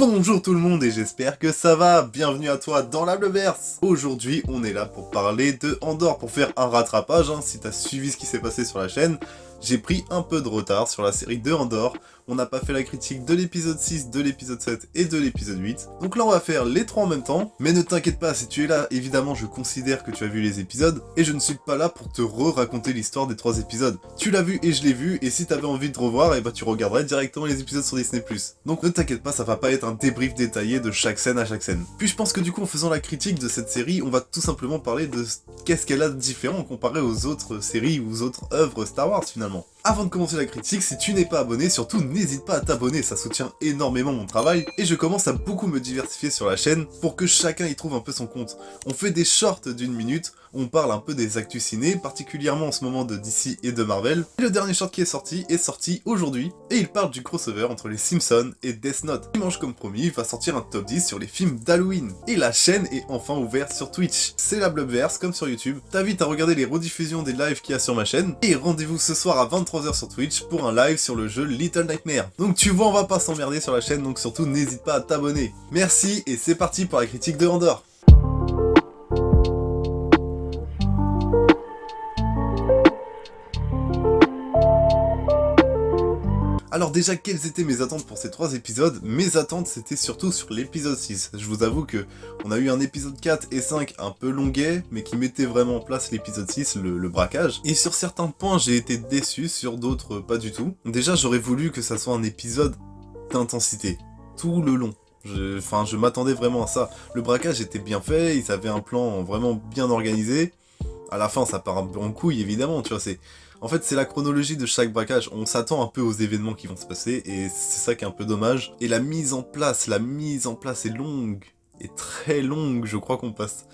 Bonjour tout le monde et j'espère que ça va, bienvenue à toi dans la Bleuverse. Aujourd'hui on est là pour parler de Andor, pour faire un rattrapage, si t'as suivi ce qui s'est passé sur la chaîne. J'ai pris un peu de retard sur la série de Andor, on n'a pas fait la critique de l'épisode 6, de l'épisode 7 et de l'épisode 8. Donc là on va faire les trois en même temps, mais ne t'inquiète pas, si tu es là, évidemment je considère que tu as vu les épisodes, et je ne suis pas là pour te re-raconter l'histoire des trois épisodes. Tu l'as vu et je l'ai vu, et si t'avais envie de revoir, et bah tu regarderais directement les épisodes sur Disney+. Donc ne t'inquiète pas, ça va pas être un débrief détaillé de chaque scène à chaque scène. Puis je pense que du coup en faisant la critique de cette série, on va tout simplement parler de qu'est-ce qu'elle a de différent comparé aux autres séries ou aux autres œuvres Star Wars finalement. Avant de commencer la critique, si tu n'es pas abonné, surtout n'hésite pas à t'abonner, ça soutient énormément mon travail, et je commence à beaucoup me diversifier sur la chaîne pour que chacun y trouve un peu son compte. On fait des shorts d'1 minute, on parle un peu des actus ciné, particulièrement en ce moment de DC et de Marvel, et le dernier short qui est sorti aujourd'hui, et il parle du crossover entre les Simpsons et Death Note. Dimanche comme promis, il va sortir un top 10 sur les films d'Halloween, et la chaîne est enfin ouverte sur Twitch. C'est la Bleuverse comme sur YouTube, t'invite à regarder les rediffusions des lives qu'il y a sur ma chaîne, et rendez-vous ce soir à 23h sur Twitch pour un live sur le jeu Little Nightmares. Donc tu vois, on va pas s'emmerder sur la chaîne, donc surtout n'hésite pas à t'abonner. Merci, et c'est parti pour la critique de Andor. Alors déjà, quelles étaient mes attentes pour ces trois épisodes? Mes attentes, c'était surtout sur l'épisode 6. Je vous avoue que on a eu un épisode 4 et 5 un peu longuet, mais qui mettait vraiment en place l'épisode 6, le braquage. Et sur certains points, j'ai été déçu, sur d'autres, pas du tout. Déjà, j'aurais voulu que ça soit un épisode d'intensité, tout le long. Je m'attendais vraiment à ça. Le braquage était bien fait, ils avaient un plan vraiment bien organisé. À la fin, ça part un peu en couille, évidemment, tu vois, En fait, c'est la chronologie de chaque braquage, on s'attend un peu aux événements qui vont se passer, et c'est ça qui est un peu dommage. Et la mise en place est longue, et très longue, je crois qu'on passe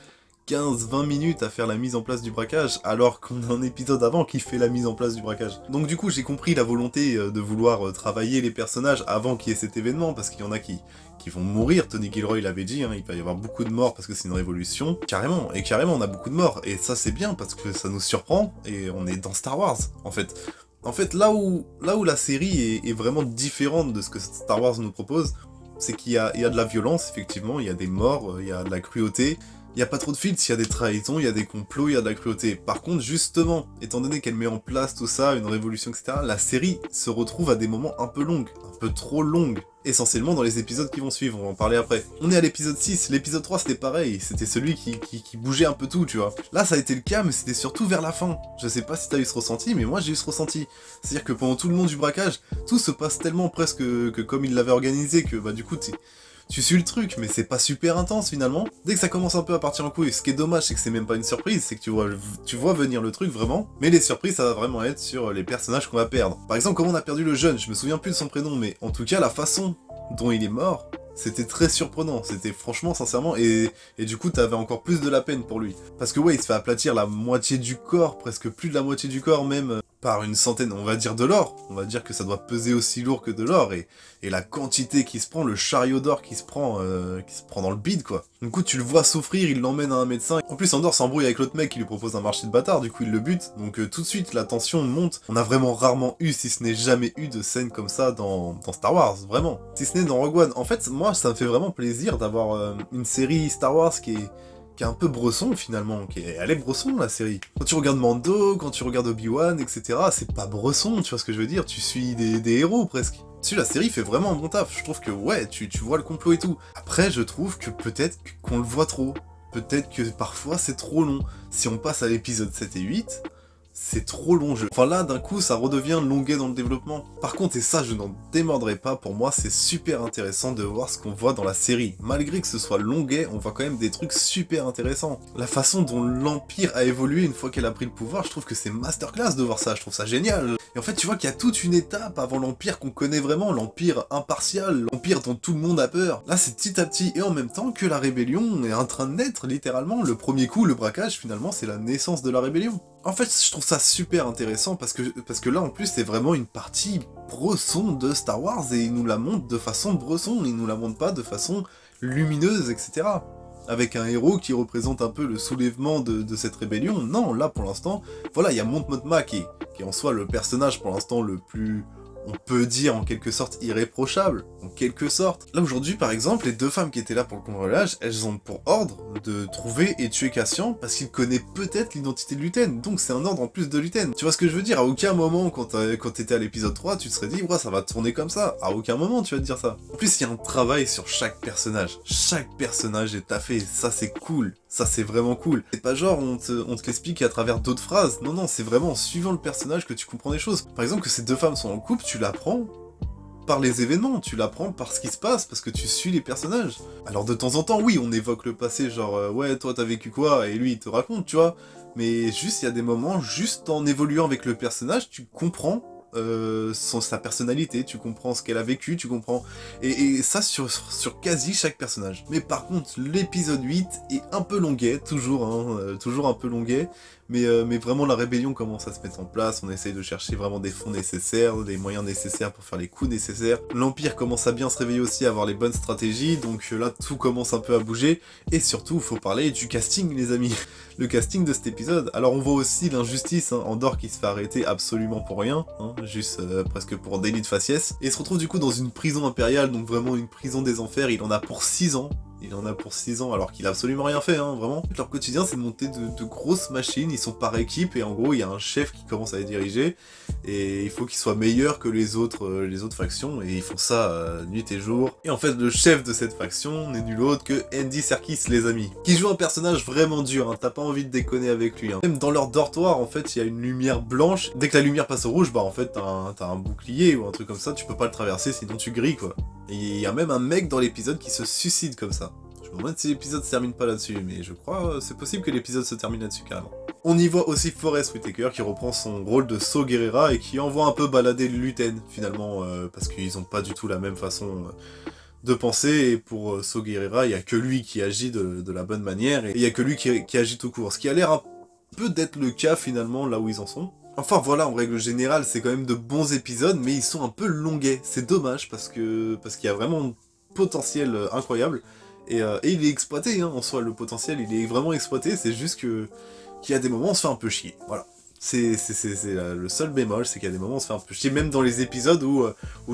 15-20 minutes à faire la mise en place du braquage, alors qu'on a un épisode avant qui fait la mise en place du braquage. Donc du coup, j'ai compris la volonté de vouloir travailler les personnages avant qu'il y ait cet événement, parce qu'il y en a qui vont mourir. Tony Gilroy l'avait dit, il va y avoir beaucoup de morts parce que c'est une révolution. Carrément, on a beaucoup de morts, et ça c'est bien, parce que ça nous surprend, et on est dans Star Wars, en fait. En fait, là où la série est vraiment différente de ce que Star Wars nous propose, c'est qu'il y a de la violence, effectivement, il y a des morts, il y a de la cruauté. Il n'y a pas trop de filtres, il y a des trahisons, il y a des complots, il y a de la cruauté. Par contre, justement, étant donné qu'elle met en place tout ça, une révolution, etc., la série se retrouve à des moments un peu longues, un peu trop longues. Essentiellement dans les épisodes qui vont suivre, on va en parler après. On est à l'épisode 6, l'épisode 3 c'était pareil, c'était celui qui bougeait un peu tout, tu vois. Là ça a été le cas, mais c'était surtout vers la fin. Je sais pas si t'as eu ce ressenti, mais moi j'ai eu ce ressenti. C'est-à-dire que pendant tout le long du braquage, tout se passe tellement presque que comme il l'avait organisé, que bah du coup tu suis le truc, mais c'est pas super intense finalement. Dès que ça commence un peu à partir en couille, ce qui est dommage, c'est que c'est même pas une surprise, c'est que tu vois venir le truc vraiment, mais les surprises ça va vraiment être sur les personnages qu'on va perdre. Par exemple, comment on a perdu le jeune, je me souviens plus de son prénom, mais en tout cas la façon dont il est mort, c'était très surprenant, c'était franchement, sincèrement, et du coup t'avais encore plus de la peine pour lui. Parce que ouais, il se fait aplatir la moitié du corps, presque plus de la moitié du corps même, par une centaine, on va dire de l'or. On va dire que ça doit peser aussi lourd que de l'or, et la quantité qui se prend, le chariot d'or qui se prend dans le bide, quoi. Du coup, tu le vois souffrir, il l'emmène à un médecin. En plus, Andor s'embrouille avec l'autre mec qui lui propose un marché de bâtard, du coup il le bute. Donc tout de suite, la tension monte. On a vraiment rarement eu, si ce n'est jamais eu, de scène comme ça dans Star Wars, vraiment. Si ce n'est dans Rogue One. En fait, moi, ça me fait vraiment plaisir d'avoir une série Star Wars qui est un peu Bresson finalement, elle est Bresson la série. Quand tu regardes Mando, quand tu regardes Obi-Wan, etc., c'est pas Bresson, tu vois ce que je veux dire, tu suis des héros presque. Si la série fait vraiment un bon taf, je trouve que ouais, tu vois le complot et tout. Après, je trouve que peut-être qu'on le voit trop, peut-être que parfois c'est trop long. Si on passe à l'épisode 7 et 8, c'est trop long. Enfin là, d'un coup, ça redevient longuet dans le développement. Par contre, et ça, je n'en démordrai pas, pour moi, c'est super intéressant de voir ce qu'on voit dans la série. Malgré que ce soit longuet, on voit quand même des trucs super intéressants. La façon dont l'Empire a évolué une fois qu'elle a pris le pouvoir, je trouve que c'est masterclass de voir ça, je trouve ça génial. Et en fait, tu vois qu'il y a toute une étape avant l'Empire qu'on connaît vraiment, l'Empire impartial, l'Empire dont tout le monde a peur. Là, c'est petit à petit, et en même temps que la rébellion est en train de naître, littéralement. Le premier coup, le braquage, finalement, c'est la naissance de la rébellion. En fait, je trouve ça super intéressant parce que là, en plus, c'est vraiment une partie Bresson de Star Wars et il nous la montre de façon Bresson, il nous la montre pas de façon lumineuse, etc. Avec un héros qui représente un peu le soulèvement de cette rébellion. Non, là, pour l'instant, voilà, il y a Mon Mothma qui est en soi le personnage, pour l'instant, le plus on peut dire en quelque sorte irréprochable, en quelque sorte. Là aujourd'hui par exemple, les deux femmes qui étaient là pour le cambriolage, elles ont pour ordre de trouver et tuer Cassian parce qu'il connaît peut-être l'identité de Luten, donc c'est un ordre en plus de Luten. Tu vois ce que je veux dire? À aucun moment quand t'étais à l'épisode 3, tu te serais dit ouais ça va tourner comme ça, à aucun moment tu vas te dire ça. En plus il y a un travail sur chaque personnage est taffé, ça c'est cool. Ça c'est vraiment cool. C'est pas genre on te l'explique à travers d'autres phrases. Non, non, c'est vraiment en suivant le personnage que tu comprends des choses. Par exemple, que ces deux femmes sont en couple, tu l'apprends par les événements, tu l'apprends par ce qui se passe, parce que tu suis les personnages. Alors de temps en temps, oui, on évoque le passé, genre ouais, toi t'as vécu quoi, et lui il te raconte, tu vois. Mais juste, il y a des moments, juste en évoluant avec le personnage, tu comprends sa personnalité, tu comprends ce qu'elle a vécu, tu comprends... Et ça sur quasi chaque personnage. Mais par contre, l'épisode 8 est un peu longuet, toujours, hein, toujours un peu longuet, mais vraiment la rébellion commence à se mettre en place, on essaye de chercher vraiment des fonds nécessaires, des moyens nécessaires pour faire les coups nécessaires. L'Empire commence à bien se réveiller aussi, à avoir les bonnes stratégies, donc là tout commence un peu à bouger, et surtout, il faut parler du casting les amis. Le casting de cet épisode. Alors on voit aussi l'injustice, hein, Andor qui se fait arrêter absolument pour rien, hein, juste presque pour délit de faciès, et il se retrouve du coup dans une prison impériale, donc vraiment une prison des enfers, il en a pour 6 ans. Il en a pour 6 ans alors qu'il a absolument rien fait, hein, vraiment. Leur quotidien c'est de monter de grosses machines, ils sont par équipe et en gros il y a un chef qui commence à les diriger et il faut qu'ils soient meilleurs que les autres factions et ils font ça nuit et jour. Et en fait le chef de cette faction n'est nul autre que Andy Serkis les amis, qui joue un personnage vraiment dur, hein, t'as pas envie de déconner avec lui. Hein. Même dans leur dortoir en fait il y a une lumière blanche, dès que la lumière passe au rouge bah en fait t'as un bouclier ou un truc comme ça, tu peux pas le traverser sinon tu grilles quoi. Et il y a même un mec dans l'épisode qui se suicide comme ça. Je me demande si l'épisode se termine pas là-dessus, mais je crois c'est possible que l'épisode se termine là-dessus carrément. On y voit aussi Forest Whitaker qui reprend son rôle de Saw Gerrera et qui envoie un peu balader Luten finalement, parce qu'ils ont pas du tout la même façon de penser, et pour Saw Gerrera, il y a que lui qui agit de la bonne manière, et il y a que lui qui agit tout court, ce qui a l'air un peu d'être le cas finalement là où ils en sont. Enfin voilà, en règle générale, c'est quand même de bons épisodes, mais ils sont un peu longuets. C'est dommage, parce qu'il y a vraiment un potentiel incroyable. Et il est exploité, hein, en soi, le potentiel, il est vraiment exploité, c'est juste qu'il y a des moments où on se fait un peu chier, voilà. C'est le seul bémol, c'est qu'il y a des moments où on se fait un peu chier, même dans les épisodes où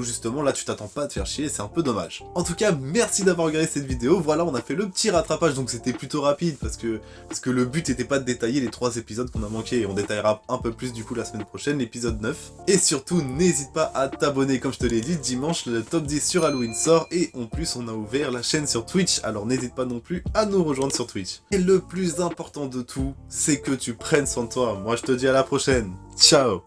justement là tu t'attends pas à te faire chier, c'est un peu dommage. En tout cas, merci d'avoir regardé cette vidéo, voilà on a fait le petit rattrapage, donc c'était plutôt rapide, parce que le but n'était pas de détailler les 3 épisodes qu'on a manqué, et on détaillera un peu plus du coup la semaine prochaine, l'épisode 9. Et surtout, n'hésite pas à t'abonner, comme je te l'ai dit, dimanche le top 10 sur Halloween sort, et en plus on a ouvert la chaîne sur Twitch, alors n'hésite pas non plus à nous rejoindre sur Twitch. Et le plus important de tout, c'est que tu prennes soin de toi, moi je te dis à la prochaine. Ciao!